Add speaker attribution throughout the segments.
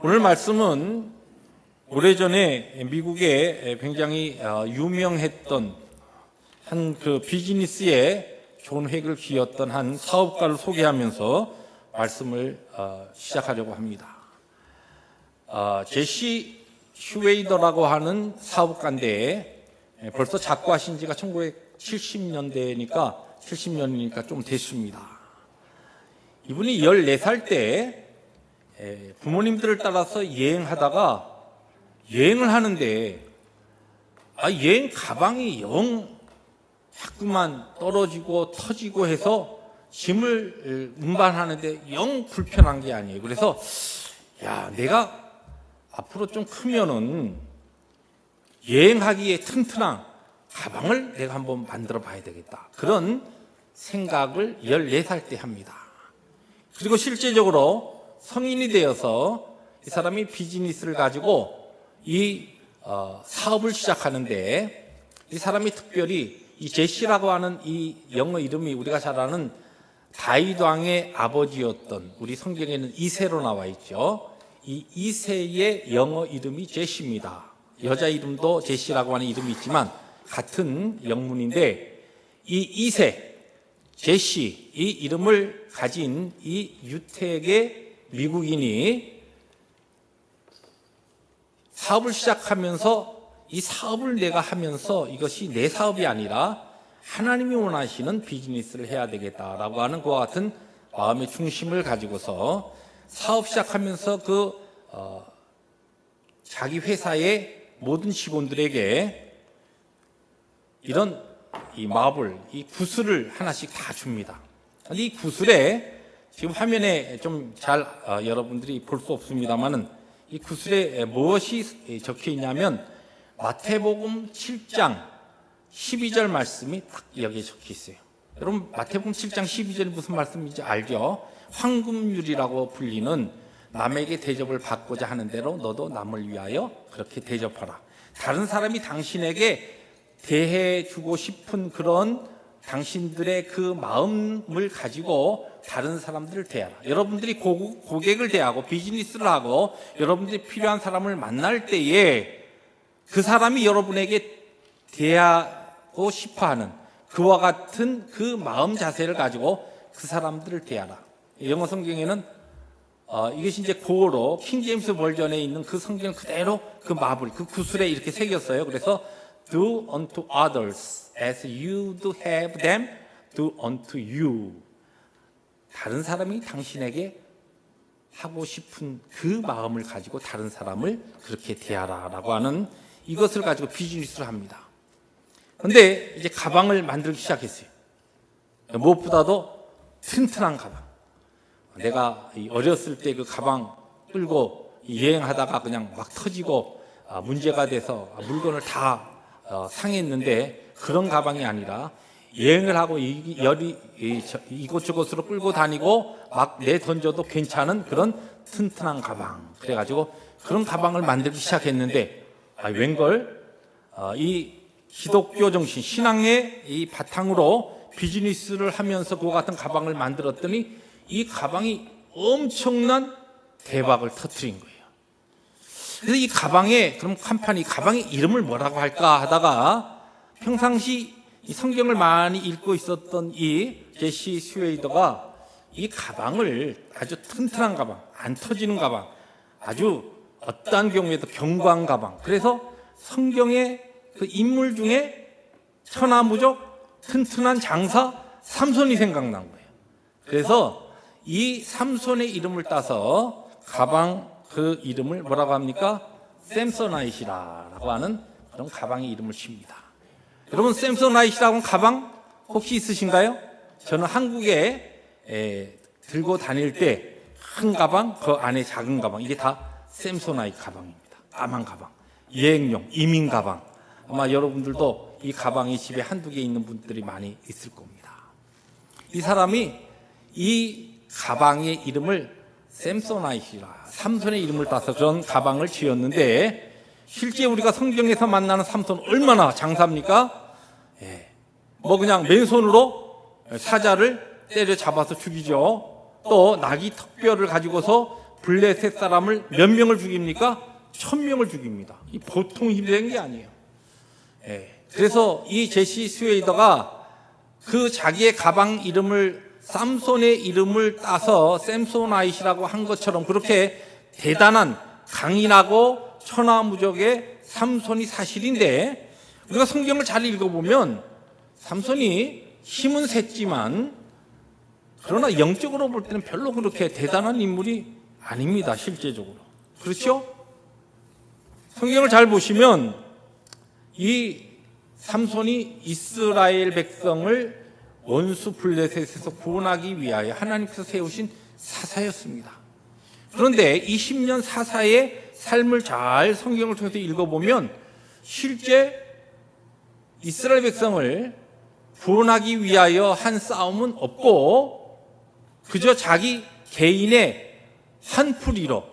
Speaker 1: 오늘 말씀은 오래전에 미국에 굉장히 유명했던 한 그 비즈니스에 좋은 획을 그었던 한 사업가를 소개하면서 말씀을 시작하려고 합니다. 제시 슈웨이더라고 하는 사업가인데 벌써 작고하신 지가 1970년대니까 70년이니까 좀 됐습니다. 이분이 14살 때 부모님들을 따라서 여행하다가 여행을 하는데 여행 가방이 영 자꾸만 떨어지고 터지고 해서 짐을 운반하는데 영 불편한 게 아니에요. 그래서 내가 앞으로 좀 크면은 여행하기에 튼튼한 가방을 내가 한번 만들어 봐야 되겠다. 그런 생각을 14살 때 합니다. 그리고 실제적으로 성인이 되어서 이 사람이 비즈니스를 가지고 이 사업을 시작하는데 이 사람이 특별히 이 제시라고 하는 이 영어 이름이 우리가 잘 아는 다윗 왕의 아버지였던, 우리 성경에는 이세로 나와 있죠. 이 이세의 영어 이름이 제시입니다. 여자 이름도 제시라고 하는 이름이 있지만 같은 영문인데 이 이세, 제시 이 이름을 가진 이 유택의 미국인이 사업을 시작하면서 이 사업을 내가 하면서 이것이 내 사업이 아니라 하나님이 원하시는 비즈니스를 해야 되겠다라고 하는 그와 같은 마음의 중심을 가지고서 사업 시작하면서 자기 회사의 모든 직원들에게 이런 이 마블, 이 구슬을 하나씩 다 줍니다. 이 구슬에 지금 화면에 좀 잘 여러분들이 볼 수 없습니다만은 이 구슬에 무엇이 적혀 있냐면 마태복음 7장 12절 말씀이 딱 여기에 적혀 있어요. 여러분 마태복음 7장 12절이 무슨 말씀인지 알죠? 황금률이라고 불리는 남에게 대접을 받고자 하는 대로 너도 남을 위하여 그렇게 대접하라. 다른 사람이 당신에게 대해주고 싶은 그런 당신들의 그 마음을 가지고 다른 사람들을 대하라. 여러분들이 고객을 대하고 비즈니스를 하고 여러분들이 필요한 사람을 만날 때에 그 사람이 여러분에게 대하고 싶어하는 그와 같은 그 마음 자세를 가지고 그 사람들을 대하라. 영어 성경에는 이것이 이제 고어로 킹제임스 버전에 있는 그 성경 그대로 그 마블, 그 구슬에 이렇게 새겼어요. 그래서 do unto others as you do have them do unto you. 다른 사람이 당신에게 하고 싶은 그 마음을 가지고 다른 사람을 그렇게 대하라라고 하는 이것을 가지고 비즈니스를 합니다. 그런데 이제 가방을 만들기 시작했어요. 무엇보다도 튼튼한 가방. 내가 어렸을 때 그 가방 끌고 여행하다가 그냥 막 터지고 문제가 돼서 물건을 다 상했는데 그런 가방이 아니라 여행을 하고 이곳저곳으로 끌고 다니고 막 내던져도 괜찮은 그런 튼튼한 가방. 그래가지고 그런 가방을 만들기 시작했는데 웬걸 이 기독교 정신, 신앙의 이 바탕으로 비즈니스를 하면서 그와 같은 가방을 만들었더니 이 가방이 엄청난 대박을 터뜨린 거예요. 그래서 이 가방에 그럼 이 가방의 이름을 뭐라고 할까 하다가 평상시 이 성경을 많이 읽고 있었던 이 제시 슈웨이더가 이 가방을 아주 튼튼한 가방, 안 터지는 가방, 아주 어떠한 경우에도 견고한 가방. 그래서 성경의 그 인물 중에 천하무적 튼튼한 장사 삼손이 생각난 거예요. 그래서 이 삼손의 이름을 따서 가방 그 이름을 뭐라고 합니까? 샘소나잇이라고 하는 그런 가방의 이름을 칩니다. 여러분 샘소나잇이라고 하는 가방 혹시 있으신가요? 저는 한국에 들고 다닐 때 큰 가방, 그 안에 작은 가방, 이게 다 샘소나잇 가방입니다. 까만 가방, 여행용, 이민 가방. 아마 여러분들도 이 가방이 집에 한두 개 있는 분들이 많이 있을 겁니다. 이 사람이 이 가방의 이름을 샘소나잇이라, 삼손의 이름을 따서 그런 가방을 지었는데 실제 우리가 성경에서 만나는 삼손 얼마나 장사입니까? 그냥 맨손으로 사자를 때려 잡아서 죽이죠. 또 나귀 턱뼈를 가지고서 블레셋 사람을 몇 명을 죽입니까? 1000명을 죽입니다. 이 보통 힘든 게 아니에요. 그래서 이 제시 스웨이더가 그 자기의 가방 이름을 삼손의 이름을 따서 샘소나잇이라고 한 것처럼 그렇게 대단한 강인하고 천하무적의 삼손이 사실인데, 우리가 성경을 잘 읽어보면 삼손이 힘은 셌지만 그러나 영적으로 볼 때는 별로 그렇게 대단한 인물이 아닙니다. 실제적으로. 그렇죠? 성경을 잘 보시면 이 삼손이 이스라엘 백성을 원수 블레셋에서 구원하기 위하여 하나님께서 세우신 사사였습니다. 그런데 20년 사사의 삶을 잘 성경을 통해서 읽어보면 실제 이스라엘 백성을 구원하기 위하여 한 싸움은 없고 그저 자기 개인의 한풀이로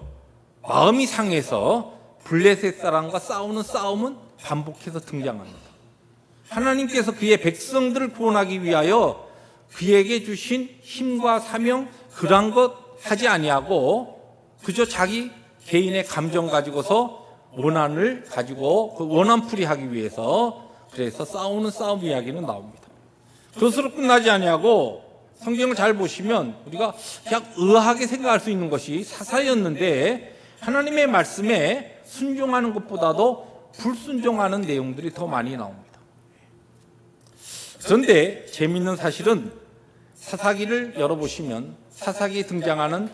Speaker 1: 마음이 상해서 블레셋 사람과 싸우는 싸움은 반복해서 등장합니다. 하나님께서 그의 백성들을 구원하기 위하여 그에게 주신 힘과 사명 그런 것 하지 아니하고 그저 자기 개인의 감정 가지고서 원한을 가지고 그 원한풀이 하기 위해서 그래서 싸우는 싸움 이야기는 나옵니다. 그것으로 끝나지 아니하고 성경을 잘 보시면 우리가 그냥 의아하게 생각할 수 있는 것이 사사였는데 하나님의 말씀에 순종하는 것보다도 불순종하는 내용들이 더 많이 나옵니다. 그런데 재미있는 사실은 사사기를 열어보시면 사사기에 등장하는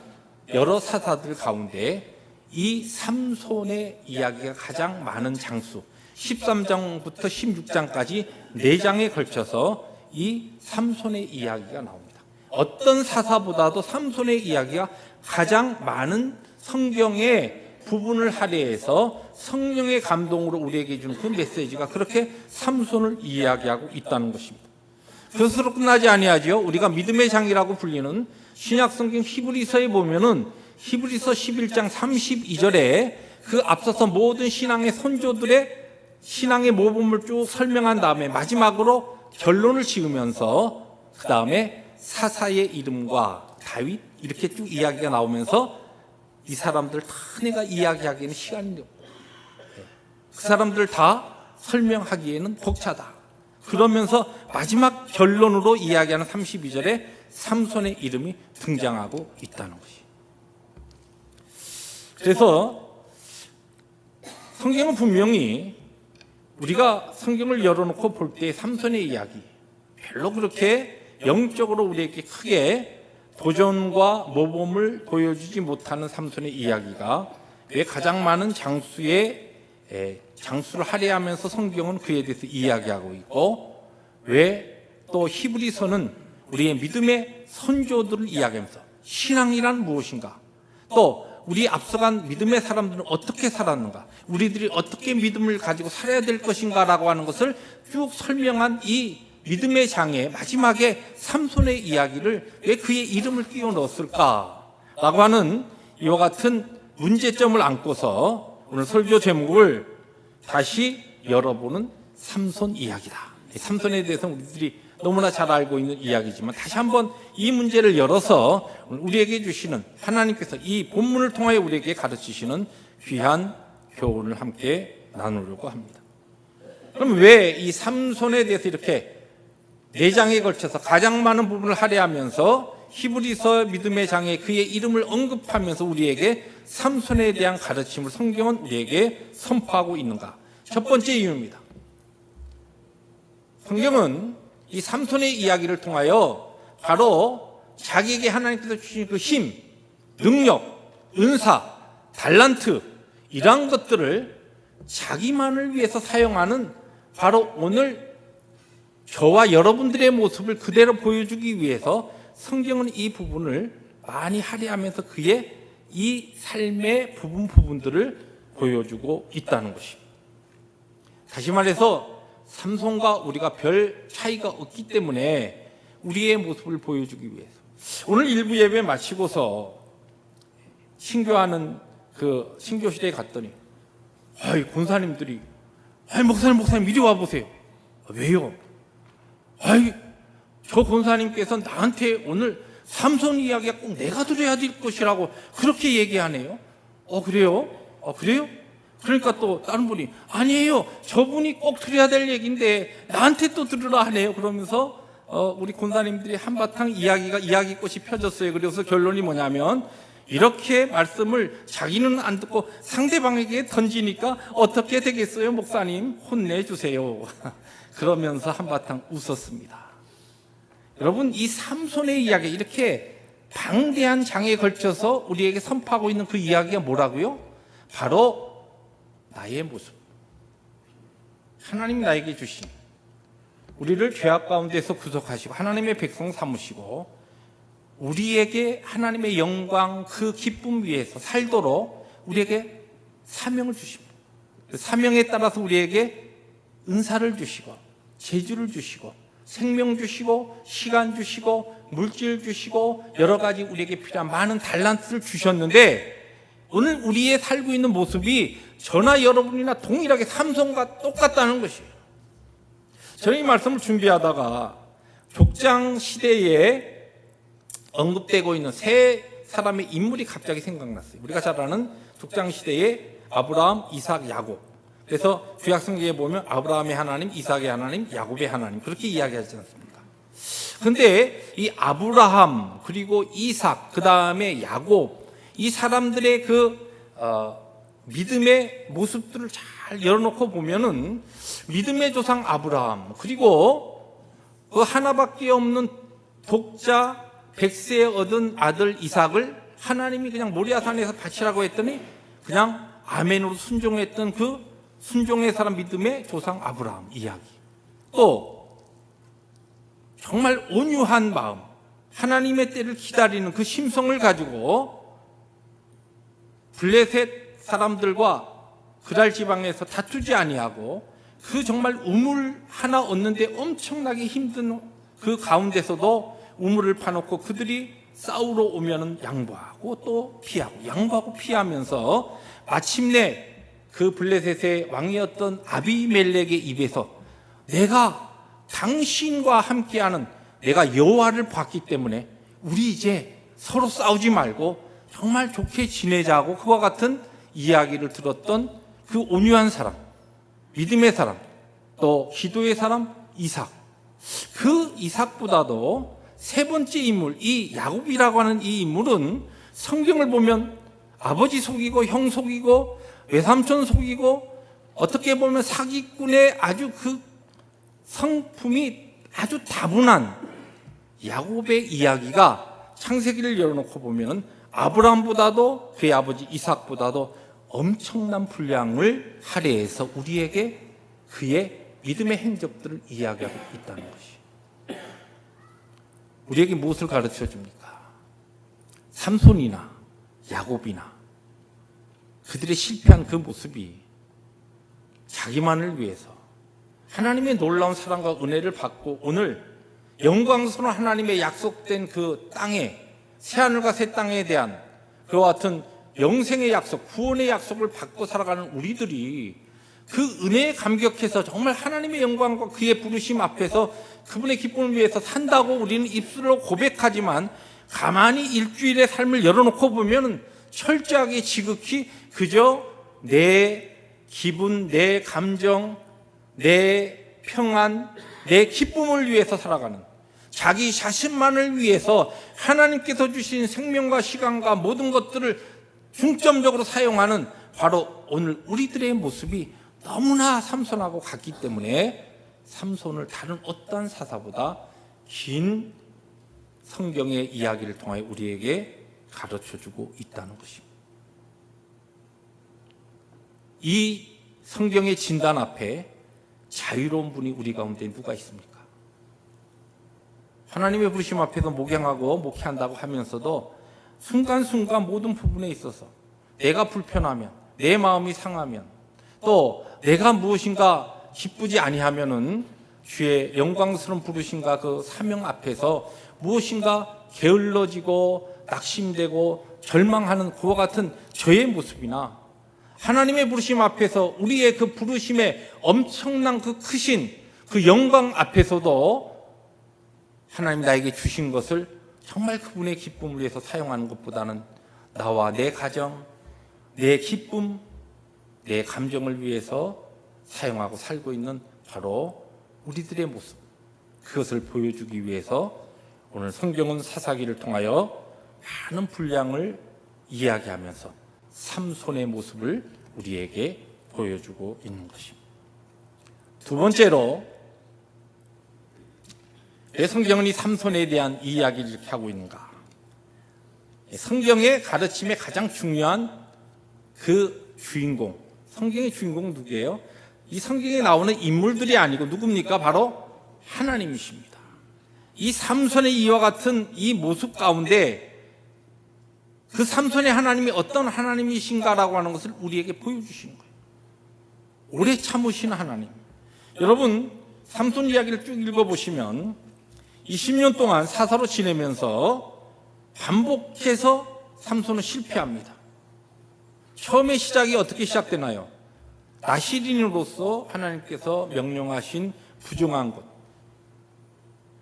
Speaker 1: 여러 사사들 가운데 이 삼손의 이야기가 가장 많은 장수 13장부터 16장까지 4장에 걸쳐서 이 삼손의 이야기가 나옵니다. 어떤 사사보다도 삼손의 이야기가 가장 많은 성경의 부분을 할애해서 성령의 감동으로 우리에게 주는 그 메시지가 그렇게 삼손을 이야기하고 있다는 것입니다. 그것으로 끝나지 아니하죠. 우리가 믿음의 장이라고 불리는 신약성경 히브리서에 보면은 히브리서 11장 32절에 그 앞서서 모든 신앙의 선조들의 신앙의 모범을 쭉 설명한 다음에 마지막으로 결론을 지으면서 그 다음에 사사의 이름과 다윗 이렇게 쭉 이야기가 나오면서 이 사람들 다 내가 이야기하기에는 시간이 없고 그 사람들 다 설명하기에는 벅차다. 그러면서 마지막 결론으로 이야기하는 32절에 삼손의 이름이 등장하고 있다는 것이. 그래서 성경은 분명히 우리가 성경을 열어놓고 볼 때 삼손의 이야기 별로 그렇게 영적으로 우리에게 크게 도전과 모범을 보여주지 못하는 삼손의 이야기가 왜 가장 많은 장수를 할애하면서 성경은 그에 대해서 이야기하고 있고 왜 또 히브리서는 우리의 믿음의 선조들을 이야기하면서 신앙이란 무엇인가 또 우리 앞서간 믿음의 사람들은 어떻게 살았는가 우리들이 어떻게 믿음을 가지고 살아야 될 것인가 라고 하는 것을 쭉 설명한 이 믿음의 장의 마지막에 삼손의 이야기를 왜 그의 이름을 끼워 넣었을까 라고 하는 이와 같은 문제점을 안고서 오늘 설교 제목을 다시 열어보는 삼손 이야기다. 삼손에 대해서 우리들이 너무나 잘 알고 있는 이야기지만 다시 한번 이 문제를 열어서 우리에게 주시는 하나님께서 이 본문을 통하여 우리에게 가르치시는 귀한 교훈을 함께 나누려고 합니다. 그럼 왜 이 삼손에 대해서 이렇게 4장에 걸쳐서 가장 많은 부분을 할애하면서 히브리서 믿음의 장에 그의 이름을 언급하면서 우리에게 삼손에 대한 가르침을 성경은 우리에게 선포하고 있는가? 첫 번째 이유입니다. 성경은 이 삼손의 이야기를 통하여 바로 자기에게 하나님께서 주신 그 힘, 능력, 은사, 달란트 이러한 것들을 자기만을 위해서 사용하는 바로 오늘 저와 여러분들의 모습을 그대로 보여주기 위해서 성경은 이 부분을 많이 할애하면서 그의 이 삶의 부분들을 보여주고 있다는 것입니다. 다시 말해서 삼손과 우리가 별 차이가 없기 때문에 우리의 모습을 보여주기 위해서 오늘 일부 예배 마치고서 신교하는 그 신교실에 갔더니 권사님들이 목사님 이리 와보세요. 왜요? 저 권사님께서 나한테 오늘 삼손 이야기가 꼭 내가 들어야 될 것이라고 그렇게 얘기하네요. 그래요? 그래요? 그러니까 또 다른 분이 아니에요. 저분이 꼭 들어야 될 얘기인데 나한테 또 들으라 하네요. 그러면서 우리 권사님들이 한바탕 이야기꽃이 펴졌어요. 그래서 결론이 뭐냐면 이렇게 말씀을 자기는 안 듣고 상대방에게 던지니까 어떻게 되겠어요? 목사님 혼내주세요. 그러면서 한바탕 웃었습니다. 여러분, 이 삼손의 이야기, 이렇게 방대한 장에 걸쳐서 우리에게 선포하고 있는 그 이야기가 뭐라고요? 바로 나의 모습, 하나님 나에게 주신, 우리를 죄악 가운데서 구속하시고 하나님의 백성 삼으시고 우리에게 하나님의 영광, 그 기쁨 위에서 살도록 우리에게 사명을 주십니다. 그 사명에 따라서 우리에게 은사를 주시고 재주를 주시고 생명 주시고 시간 주시고 물질 주시고 여러 가지 우리에게 필요한 많은 달란트를 주셨는데, 오늘 우리의 살고 있는 모습이 저나 여러분이나 동일하게 삼손과 똑같다는 것이에요. 저는 이 말씀을 준비하다가 족장 시대에 언급되고 있는 세 사람의 인물이 갑자기 생각났어요. 우리가 잘 아는 족장 시대에 아브라함, 이삭, 야곱. 그래서 구약성경에 보면 아브라함의 하나님, 이삭의 하나님, 야곱의 하나님, 그렇게 이야기하지 않습니까? 그런데 이 아브라함, 그리고 이삭, 그 다음에 야곱, 이 사람들의 믿음의 모습들을 잘 열어놓고 보면은 믿음의 조상 아브라함, 그리고 그 하나밖에 없는 독자 100세에 얻은 아들 이삭을 하나님이 그냥 모리아산에서 바치라고 했더니 그냥 아멘으로 순종했던 그 순종의 사람 믿음의 조상 아브라함 이야기. 또 정말 온유한 마음, 하나님의 때를 기다리는 그 심성을 가지고 블레셋 사람들과 그랄 지방에서 다투지 아니하고 그 정말 우물 하나 얻는데 엄청나게 힘든 그 가운데서도 우물을 파놓고 그들이 싸우러 오면은 양보하고 또 피하고 양보하고 피하면서 마침내 그 블레셋의 왕이었던 아비멜렉의 입에서 내가 당신과 함께하는, 내가 여호와를 봤기 때문에 우리 이제 서로 싸우지 말고 정말 좋게 지내자고 그와 같은 이야기를 들었던 그 온유한 사람, 믿음의 사람, 또 기도의 사람 이삭. 그 이삭보다도 세 번째 인물, 이 야곱이라고 하는 이 인물은 성경을 보면 아버지 속이고 형 속이고 외삼촌 속이고 어떻게 보면 사기꾼의 아주 그 성품이 아주 다분한 야곱의 이야기가 창세기를 열어놓고 보면 아브라함보다도 그의 아버지 이삭보다도 엄청난 분량을 할애해서 우리에게 그의 믿음의 행적들을 이야기하고 있다는 것이 우리에게 무엇을 가르쳐 줍니까? 삼손이나 야곱이나 그들의 실패한 그 모습이 자기만을 위해서 하나님의 놀라운 사랑과 은혜를 받고 오늘 영광스러운 하나님의 약속된 그 땅에, 새하늘과 새 땅에 대한 그와 같은 영생의 약속, 구원의 약속을 받고 살아가는 우리들이 그 은혜에 감격해서 정말 하나님의 영광과 그의 부르심 앞에서 그분의 기쁨을 위해서 산다고 우리는 입술로 고백하지만 가만히 일주일의 삶을 열어놓고 보면 철저하게 지극히 그저 내 기분, 내 감정, 내 평안, 내 기쁨을 위해서 살아가는, 자기 자신만을 위해서 하나님께서 주신 생명과 시간과 모든 것들을 중점적으로 사용하는 바로 오늘 우리들의 모습이 너무나 삼손하고 같기 때문에 삼손을 다른 어떠한 사사보다 긴 성경의 이야기를 통하여 우리에게 가르쳐주고 있다는 것입니다. 이 성경의 진단 앞에 자유로운 분이 우리 가운데 누가 있습니까? 하나님의 부르심 앞에서 목양하고 목회한다고 하면서도 순간순간 모든 부분에 있어서 내가 불편하면, 내 마음이 상하면, 또 내가 무엇인가 기쁘지 아니하면은 주의 영광스러운 부르심과 그 사명 앞에서 무엇인가 게을러지고 낙심되고 절망하는 그와 같은 저의 모습이나 하나님의 부르심 앞에서 우리의 그 부르심의 엄청난 그 크신 그 영광 앞에서도 하나님 나에게 주신 것을 정말 그분의 기쁨을 위해서 사용하는 것보다는 나와 내 가정, 내 기쁨, 내 감정을 위해서 사용하고 살고 있는 바로 우리들의 모습, 그것을 보여주기 위해서 오늘 성경은 사사기를 통하여 많은 분량을 이야기하면서 삼손의 모습을 우리에게 보여주고 있는 것입니다. 두 번째로, 왜 성경은 이 삼손에 대한 이야기를 이렇게 하고 있는가? 성경의 가르침의 가장 중요한 그 주인공, 성경의 주인공은 누구예요? 이 성경에 나오는 인물들이 아니고 누굽니까? 바로 하나님이십니다. 이 삼손의 이와 같은 이 모습 가운데 그 삼손의 하나님이 어떤 하나님이신가라고 하는 것을 우리에게 보여주시는 거예요. 오래 참으시는 하나님. 여러분, 삼손 이야기를 쭉 읽어보시면 20년 동안 사사로 지내면서 반복해서 삼손은 실패합니다. 처음에 시작이 어떻게 시작되나요? 나시린으로서 하나님께서 명령하신 부정한 것,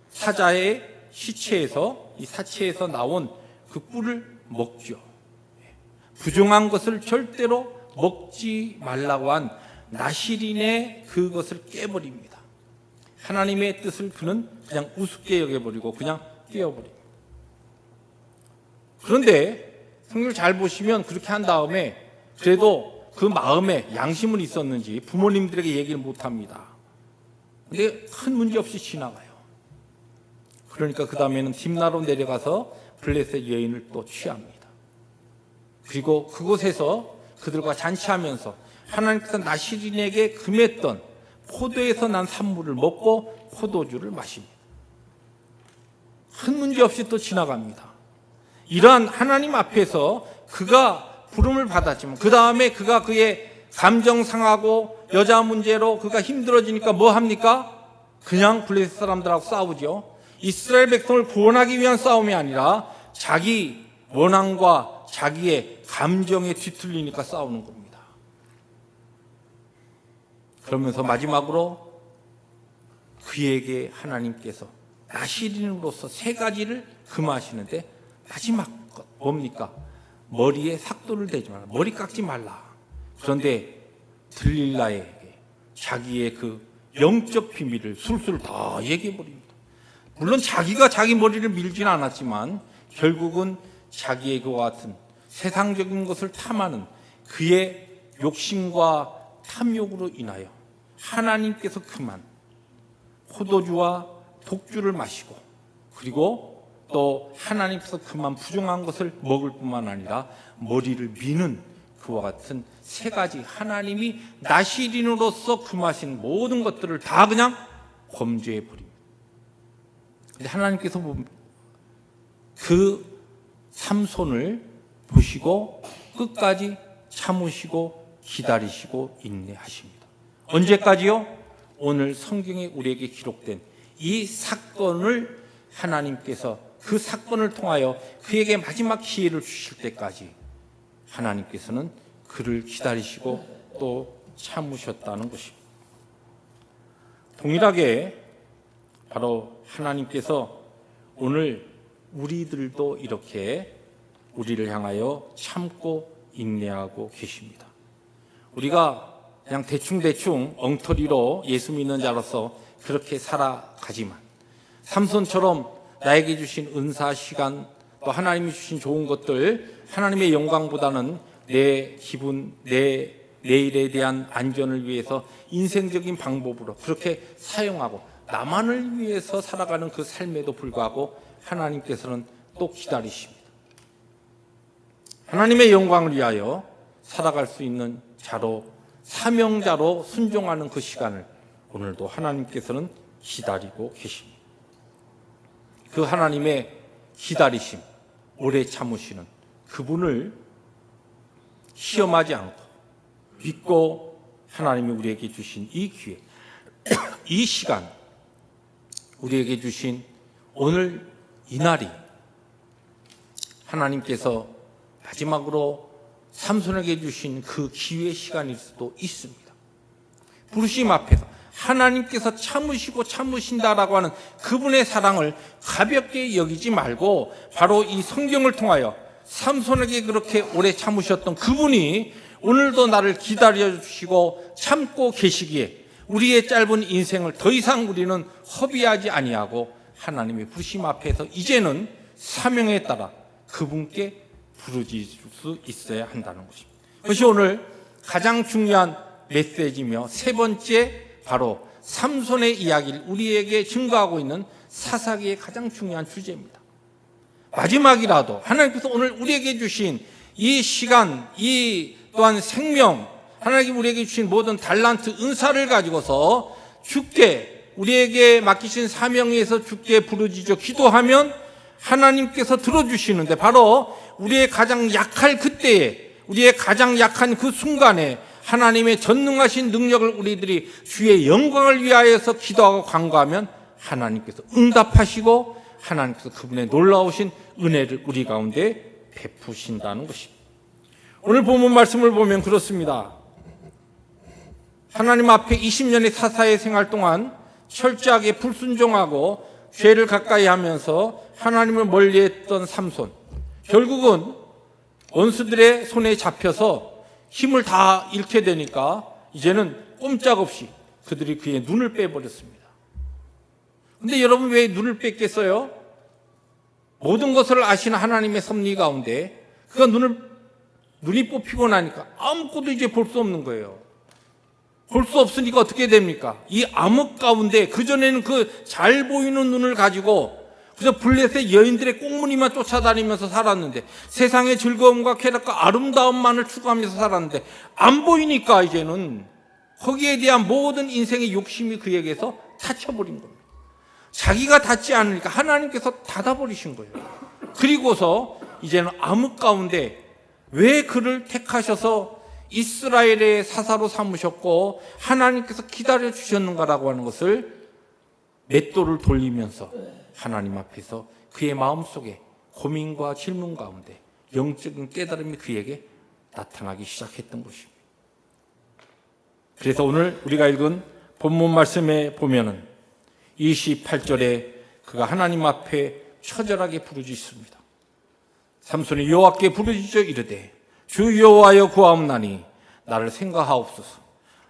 Speaker 1: 사자의 시체에서, 이 사체에서 나온 그 꿀을 먹죠. 부정한 것을 절대로 먹지 말라고 한 나시린의 그것을 깨버립니다. 하나님의 뜻을 그는 그냥 우습게 여겨버리고 그냥 깨어버립니다. 그런데 성경을 잘 보시면 그렇게 한 다음에 그래도 그 마음에 양심은 있었는지 부모님들에게 얘기를 못합니다. 근데 큰 문제 없이 지나가요. 그러니까 그 다음에는 딥나로 내려가서 블레셋 여인을 또 취합니다. 그리고 그곳에서 그들과 잔치하면서 하나님께서 나시린에게 금했던 포도에서 난 산물을 먹고 포도주를 마십니다. 큰 문제 없이 또 지나갑니다. 이러한 하나님 앞에서 그가 부름을 받았지만 그 다음에 그가 그의 감정 상하고 여자 문제로 그가 힘들어지니까 뭐 합니까? 그냥 블레셋 사람들하고 싸우죠. 이스라엘 백성을 구원하기 위한 싸움이 아니라 자기 원함과 자기의 감정에 뒤틀리니까 싸우는 겁니다. 그러면서 마지막으로 그에게 하나님께서 나시린으로서 세 가지를 금하시는데 마지막 것 뭡니까? 머리에 삭도를 대지 말라. 머리 깎지 말라. 그런데 들릴라에게 자기의 그 영적 비밀을 술술 다 얘기해버립니다. 물론 자기가 자기 머리를 밀지는 않았지만 결국은 자기의 그와 같은 세상적인 것을 탐하는 그의 욕심과 탐욕으로 인하여 하나님께서 그만 포도주와 독주를 마시고 그리고 또 하나님께서 그만 부정한 것을 먹을 뿐만 아니라 머리를 미는 그와 같은 세 가지 하나님이 나시린으로서 금하신 모든 것들을 다 그냥 범죄해 버립니다. 하나님께서 그 삼손을 보시고 끝까지 참으시고 기다리시고 인내하십니다. 언제까지요? 오늘 성경에 우리에게 기록된 이 사건을 하나님께서 그 사건을 통하여 그에게 마지막 기회를 주실 때까지 하나님께서는 그를 기다리시고 또 참으셨다는 것입니다. 동일하게 바로 하나님께서 오늘 우리들도 이렇게 우리를 향하여 참고 인내하고 계십니다. 우리가 그냥 대충대충 엉터리로 예수 믿는 자로서 그렇게 살아가지만 삼손처럼 나에게 주신 은사, 시간, 또 하나님이 주신 좋은 것들, 하나님의 영광보다는 내 기분, 내 내일에 대한 안전을 위해서 인생적인 방법으로 그렇게 사용하고 나만을 위해서 살아가는 그 삶에도 불구하고 하나님께서는 또 기다리십니다. 하나님의 영광을 위하여 살아갈 수 있는 자로, 사명자로 순종하는 그 시간을 오늘도 하나님께서는 기다리고 계십니다. 그 하나님의 기다리심, 오래 참으시는 그분을 시험하지 않고 믿고 하나님이 우리에게 주신 이 기회, 이 시간, 우리에게 주신 오늘 이 날이 하나님께서 마지막으로 삼손에게 주신 그 기회 시간일 수도 있습니다. 부르심 앞에서 하나님께서 참으시고 참으신다라고 하는 그분의 사랑을 가볍게 여기지 말고 바로 이 성경을 통하여 삼손에게 그렇게 오래 참으셨던 그분이 오늘도 나를 기다려주시고 참고 계시기에 우리의 짧은 인생을 더 이상 우리는 허비하지 아니하고 하나님의 부르심 앞에서 이제는 사명에 따라 그분께 부르짖을 수 있어야 한다는 것입니다. 그것이 오늘 가장 중요한 메시지며 세 번째 바로 삼손의 이야기를 우리에게 증거하고 있는 사사기의 가장 중요한 주제입니다. 마지막이라도 하나님께서 오늘 우리에게 주신 이 시간, 이 또한 생명, 하나님 우리에게 주신 모든 달란트, 은사를 가지고서 주께 우리에게 맡기신 사명에서 주께 부르짖어 기도하면 하나님께서 들어주시는데 바로 우리의 가장 약할 그때에 우리의 가장 약한 그 순간에 하나님의 전능하신 능력을 우리들이 주의 영광을 위하여서 기도하고 간구하면 하나님께서 응답하시고 하나님께서 그분의 놀라우신 은혜를 우리 가운데 베푸신다는 것입니다. 오늘 본문 말씀을 보면 그렇습니다. 하나님 앞에 20년의 사사의 생활 동안 철저하게 불순종하고 죄를 가까이 하면서 하나님을 멀리했던 삼손, 결국은 원수들의 손에 잡혀서 힘을 다 잃게 되니까 이제는 꼼짝없이 그들이 그의 눈을 빼버렸습니다. 근데 여러분 왜 눈을 뺐겠어요? 모든 것을 아시는 하나님의 섭리 가운데 그가 눈이 뽑히고 나니까 아무것도 이제 볼 수 없는 거예요. 볼 수 없으니까 어떻게 됩니까? 이 암흑 가운데 그전에는 그 잘 보이는 눈을 가지고 그저 블레셋 여인들의 꽁무니만 쫓아다니면서 살았는데 세상의 즐거움과 쾌락과 아름다움만을 추구하면서 살았는데 안 보이니까 이제는 거기에 대한 모든 인생의 욕심이 그에게서 닫혀버린 겁니다. 자기가 닫지 않으니까 하나님께서 닫아버리신 거예요. 그리고서 이제는 암흑 가운데 왜 그를 택하셔서 이스라엘의 사사로 삼으셨고 하나님께서 기다려 주셨는가라고 하는 것을 맷돌을 돌리면서 하나님 앞에서 그의 마음속에 고민과 질문 가운데 영적인 깨달음이 그에게 나타나기 시작했던 것입니다. 그래서 오늘 우리가 읽은 본문 말씀에 보면은 28절에 그가 하나님 앞에 처절하게 부르짖습니다. 삼손이 여호와께 부르짖어 이르되 주 여호와여 구하옵나니 나를 생각하옵소서.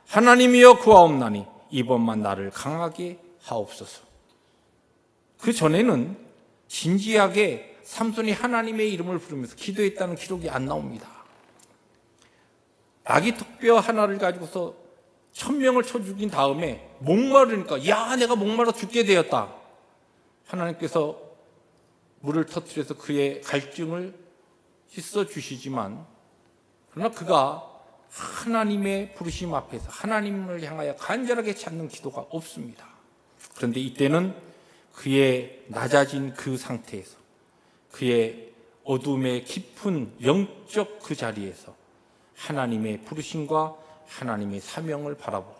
Speaker 1: 하나님이여 구하옵나니 이번만 나를 강하게 하옵소서. 그 전에는 진지하게 삼손이 하나님의 이름을 부르면서 기도했다는 기록이 안 나옵니다. 아기 턱뼈 하나를 가지고서 1000명을 쳐 죽인 다음에 목마르니까 야 내가 목마르 죽게 되었다. 하나님께서 물을 터뜨려서 그의 갈증을 씻어주시지만 그러나 그가 하나님의 부르심 앞에서 하나님을 향하여 간절하게 찾는 기도가 없습니다. 그런데 이때는 그의 낮아진 그 상태에서 그의 어둠의 깊은 영적 그 자리에서 하나님의 부르심과 하나님의 사명을 바라보고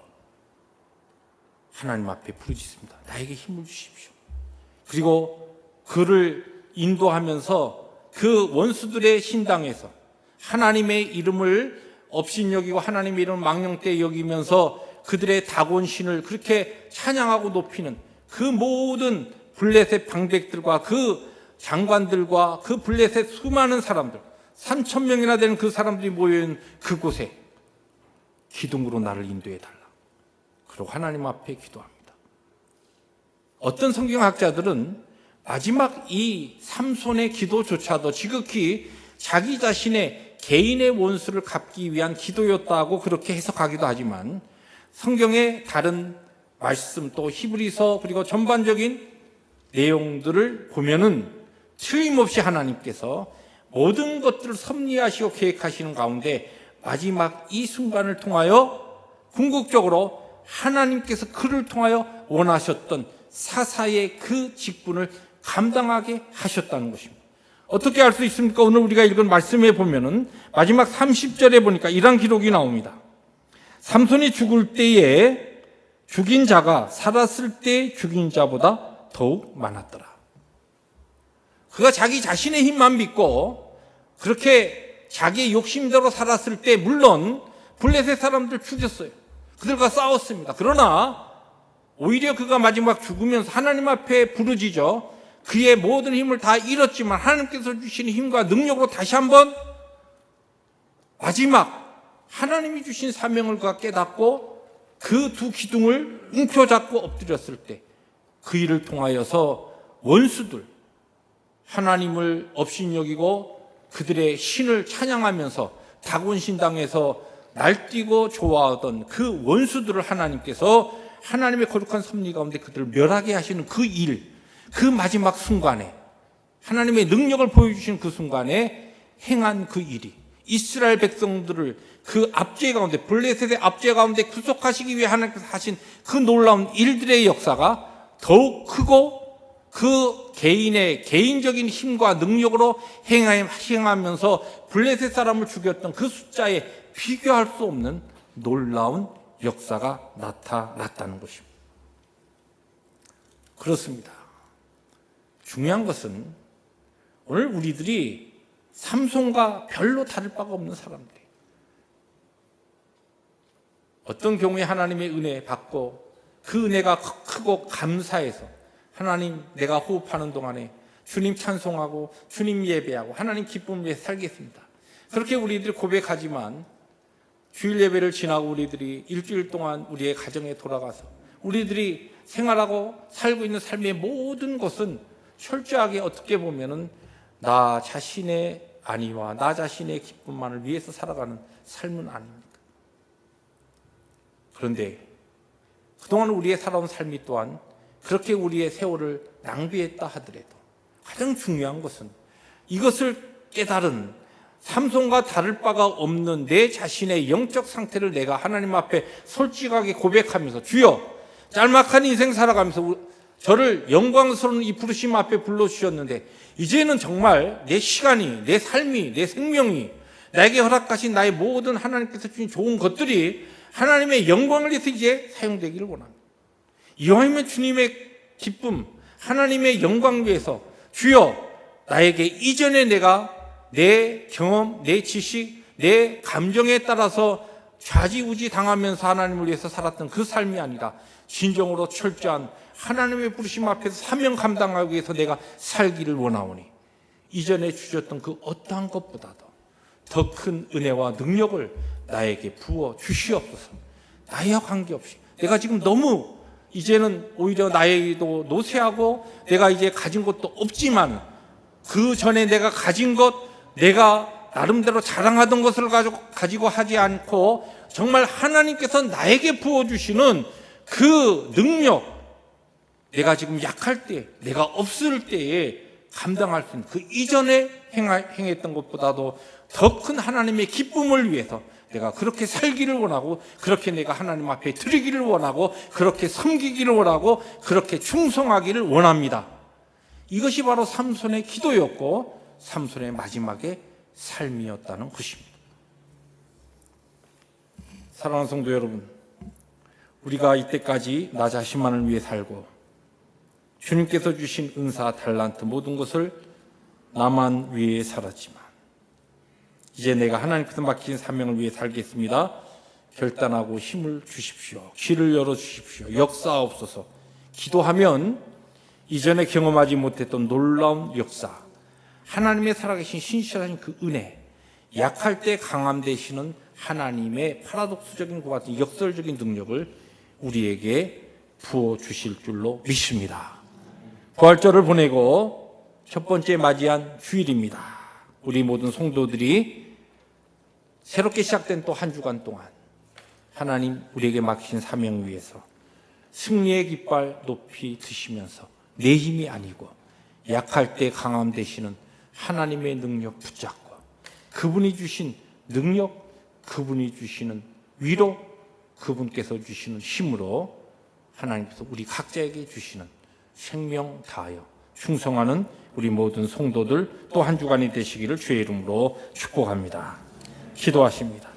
Speaker 1: 하나님 앞에 부르짖습니다. 나에게 힘을 주십시오. 그리고 그를 인도하면서 그 원수들의 신당에서 하나님의 이름을 업신여기고 하나님의 이름을 망령되이 여기면서 그들의 다곤신을 그렇게 찬양하고 높이는 그 모든 블레셋 방백들과 그 장관들과 그 블레셋 수많은 사람들 3000명이나 되는 그 사람들이 모여있는 그곳에 기둥으로 나를 인도해달라. 그리고 하나님 앞에 기도합니다. 어떤 성경학자들은 마지막 이 삼손의 기도조차도 지극히 자기 자신의 개인의 원수를 갚기 위한 기도였다고 그렇게 해석하기도 하지만 성경의 다른 말씀 또 히브리서 그리고 전반적인 내용들을 보면은 틀림없이 하나님께서 모든 것들을 섭리하시고 계획하시는 가운데 마지막 이 순간을 통하여 궁극적으로 하나님께서 그를 통하여 원하셨던 사사의 그 직분을 감당하게 하셨다는 것입니다. 어떻게 알 수 있습니까? 오늘 우리가 읽은 말씀에 보면은 마지막 30절에 보니까 이런 기록이 나옵니다. 삼손이 죽을 때에 죽인 자가 살았을 때 죽인 자보다 더욱 많았더라. 그가 자기 자신의 힘만 믿고 그렇게 자기의 욕심대로 살았을 때 물론 블레셋 사람들 죽였어요. 그들과 싸웠습니다. 그러나 오히려 그가 마지막 죽으면서 하나님 앞에 부르짖어 그의 모든 힘을 다 잃었지만 하나님께서 주시는 힘과 능력으로 다시 한번 마지막 하나님이 주신 사명을 그가 깨닫고 그 두 기둥을 움켜잡고 엎드렸을 때 그 일을 통하여서 원수들, 하나님을 업신여기고 그들의 신을 찬양하면서 다곤신당에서 날뛰고 좋아하던 그 원수들을 하나님께서 하나님의 거룩한 섭리 가운데 그들을 멸하게 하시는 그 일, 그 마지막 순간에 하나님의 능력을 보여주시는 그 순간에 행한 그 일이 이스라엘 백성들을 그 압제 가운데, 블레셋의 압제 가운데 구속하시기 위해 하나님께서 하신 그 놀라운 일들의 역사가 더욱 크고 그 개인의 개인적인 힘과 능력으로 행하면서 블레셋 사람을 죽였던 그 숫자에 비교할 수 없는 놀라운 역사가 나타났다는 것입니다. 그렇습니다. 중요한 것은 오늘 우리들이 삼손과 별로 다를 바가 없는 사람들이에요. 어떤 경우에 하나님의 은혜 받고 그 은혜가 크고 감사해서 하나님 내가 호흡하는 동안에 주님 찬송하고 주님 예배하고 하나님 기쁨을 위해 살겠습니다. 그렇게 우리들이 고백하지만 주일 예배를 지나고 우리들이 일주일 동안 우리의 가정에 돌아가서 우리들이 생활하고 살고 있는 삶의 모든 것은 철저하게 어떻게 보면은 나 자신의 안위와 나 자신의 기쁨만을 위해서 살아가는 삶은 아닙니다. 그런데 그동안 우리의 살아온 삶이 또한 그렇게 우리의 세월을 낭비했다 하더라도 가장 중요한 것은 이것을 깨달은 삼손과 다를 바가 없는 내 자신의 영적 상태를 내가 하나님 앞에 솔직하게 고백하면서 주여 짤막한 인생 살아가면서 저를 영광스러운 이 부르심 앞에 불러주셨는데 이제는 정말 내 시간이, 내 삶이, 내 생명이 나에게 허락하신 나의 모든 하나님께서 주신 좋은 것들이 하나님의 영광을 위해서 이제 사용되기를 원합니다. 이왕이면 주님의 기쁨, 하나님의 영광 위해서 주여 나에게 이전에 내가 내 경험, 내 지식, 내 감정에 따라서 좌지우지 당하면서 하나님을 위해서 살았던 그 삶이 아니라 진정으로 철저한 하나님의 부르심 앞에서 사명 감당하기 위해서 내가 살기를 원하오니 이전에 주셨던 그 어떠한 것보다도 더 큰 은혜와 능력을 나에게 부어 주시옵소서. 나이와 관계없이 내가 지금 너무 이제는 오히려 나이도 노쇠하고 내가 이제 가진 것도 없지만 그 전에 내가 가진 것, 내가 나름대로 자랑하던 것을 가지고 하지 않고 정말 하나님께서 나에게 부어주시는 그 능력, 내가 지금 약할 때, 내가 없을 때에 감당할 수 있는 그 이전에 행했던 것보다도 더 큰 하나님의 기쁨을 위해서 내가 그렇게 살기를 원하고 그렇게 내가 하나님 앞에 드리기를 원하고 그렇게 섬기기를 원하고 그렇게 충성하기를 원합니다. 이것이 바로 삼손의 기도였고 삼손의 마지막의 삶이었다는 것입니다. 사랑하는 성도 여러분, 우리가 이때까지 나 자신만을 위해 살고 주님께서 주신 은사, 달란트 모든 것을 나만 위해 살았지만 이제 내가 하나님께서 맡긴 사명을 위해 살겠습니다. 결단하고 힘을 주십시오. 길을 열어주십시오. 역사하옵소서. 기도하면 이전에 경험하지 못했던 놀라운 역사, 하나님의 살아계신 신실하신 그 은혜, 약할 때 강함 되시는 하나님의 파라독스적인 것 같은 역설적인 능력을 우리에게 부어주실 줄로 믿습니다. 부활절을 보내고 첫 번째 맞이한 주일입니다. 우리 모든 성도들이 새롭게 시작된 또 한 주간 동안 하나님 우리에게 맡기신 사명 위해서 승리의 깃발 높이 드시면서 내 힘이 아니고 약할 때 강함 되시는 하나님의 능력 붙잡고 그분이 주신 능력, 그분이 주시는 위로, 그분께서 주시는 힘으로 하나님께서 우리 각자에게 주시는 생명 다하여 충성하는 우리 모든 성도들 또 한 주간이 되시기를 주의 이름으로 축복합니다. 기도하십니다.